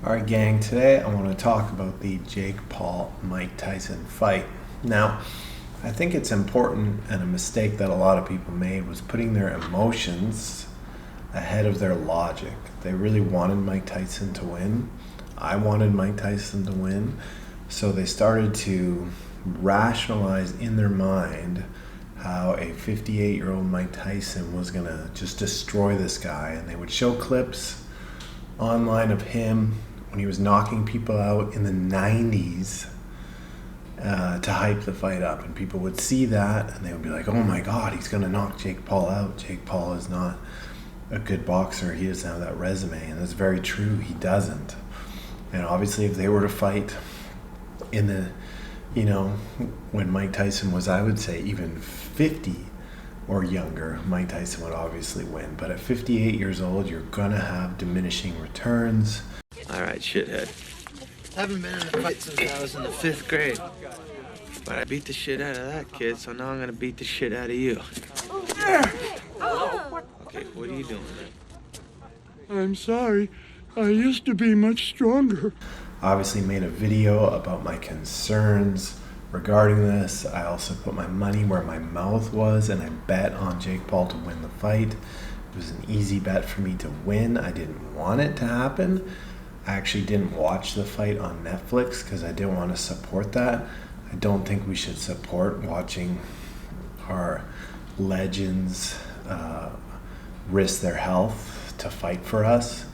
Alright gang, today I want to talk about the Jake Paul-Mike Tyson fight. Now, I think it's important, and a mistake that a lot of people made was putting their emotions ahead of their logic. They really wanted Mike Tyson to win. I wanted Mike Tyson to win. So they started to rationalize in their mind how a 58-year-old Mike Tyson was going to just destroy this guy. And they would show clips online of him when he was knocking people out in the 90s to hype the fight up. And people would see that and they would be like, oh my God, he's going to knock Jake Paul out. Jake Paul is not a good boxer. He doesn't have that resume. And that's very true. He doesn't. And obviously if they were to fight in the, when Mike Tyson was, I would say, even 50 or younger, Mike Tyson would obviously win. But at 58 years old, you're going to have diminishing returns. All right, shithead. I haven't been in a fight since I was in the 5th grade. But I beat the shit out of that kid, so now I'm gonna beat the shit out of you. Okay, what are you doing? I'm sorry. I used to be much stronger. Obviously made a video about my concerns regarding this. I also put my money where my mouth was, and I bet on Jake Paul to win the fight. It was an easy bet for me to win. I didn't want it to happen. I actually didn't watch the fight on Netflix because I didn't want to support that. I don't think we should support watching our legends risk their health to fight for us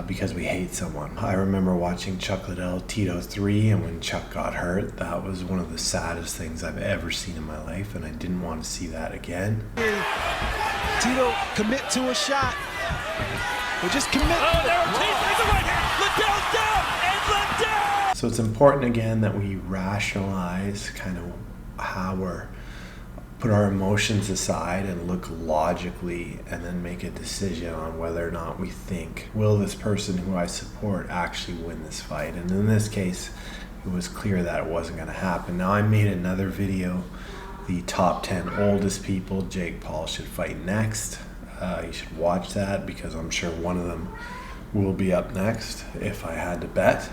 because we hate someone. I remember watching Chuck Liddell, Tito 3, and when Chuck got hurt, that was one of the saddest things I've ever seen in my life, and I didn't want to see that again. Tito, commit to a shot. Well, just commit. Oh, there are teeth in the right hand. Liddell's down, and Liddell! So it's important, again, that we rationalize kind of how we're, put our emotions aside and look logically, and then make a decision on whether or not we think, will this person who I support actually win this fight? And in this case, it was clear that it wasn't going to happen. Now, I made another video, the top 10 oldest people Jake Paul should fight next. You should watch that because I'm sure one of them will be up next if I had to bet.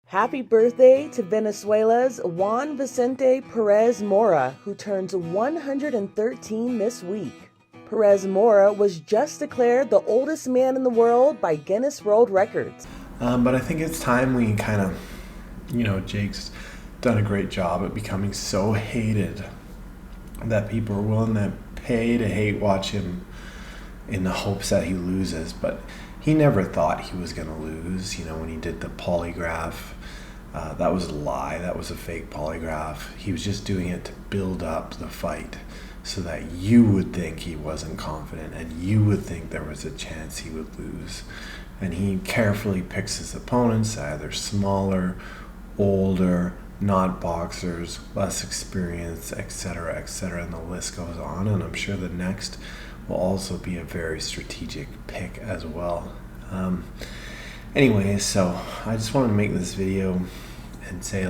Happy birthday to Venezuela's Juan Vicente Perez Mora, who turns 113 this week. Perez Mora was just declared the oldest man in the world by Guinness World Records. But I think it's time we kind of, Jake's done a great job at becoming so hated that people are willing to pay to hate watch him in the hopes that he loses. But he never thought he was going to lose. When he did the polygraph, that was a lie. That was a fake polygraph. He was just doing it to build up the fight so that you would think he wasn't confident and you would think there was a chance he would lose. And he carefully picks his opponents, either smaller, older, not boxers, less experienced, etc., etc., and the list goes on. And I'm sure the next will also be a very strategic pick as well. Anyways, so I just wanted to make this video and say,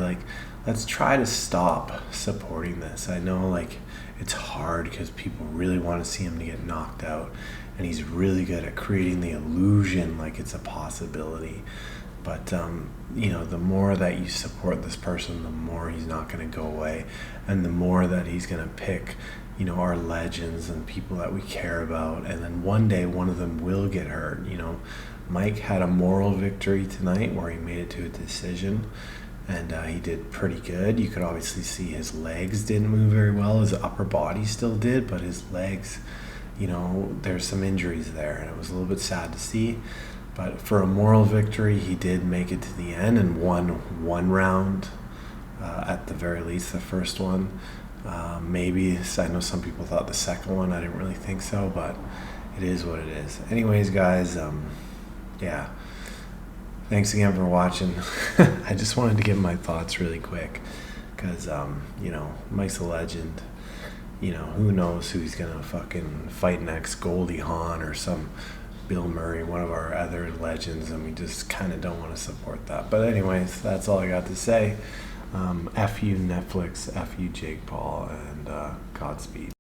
let's try to stop supporting this. I know, it's hard because people really want to see him to get knocked out, and he's really good at creating the illusion like it's a possibility. But, the more that you support this person, the more he's not going to go away. And the more that he's going to pick, our legends and people that we care about. And then one day, one of them will get hurt. Mike had a moral victory tonight where he made it to a decision. And he did pretty good. You could obviously see his legs didn't move very well. His upper body still did, but his legs, there's some injuries there. And it was a little bit sad to see. But for a moral victory, he did make it to the end and won one round, at the very least, the first one. Maybe, I know some people thought the second one, I didn't really think so, but it is what it is. Anyways, guys, yeah, thanks again for watching. I just wanted to give my thoughts really quick because, Mike's a legend. Who knows who he's going to fucking fight next, Goldie Hawn or some Bill Murray, one of our other legends, and we just kind of don't want to support that. But anyways, that's all I got to say. F you Netflix, F you Jake Paul, and Godspeed.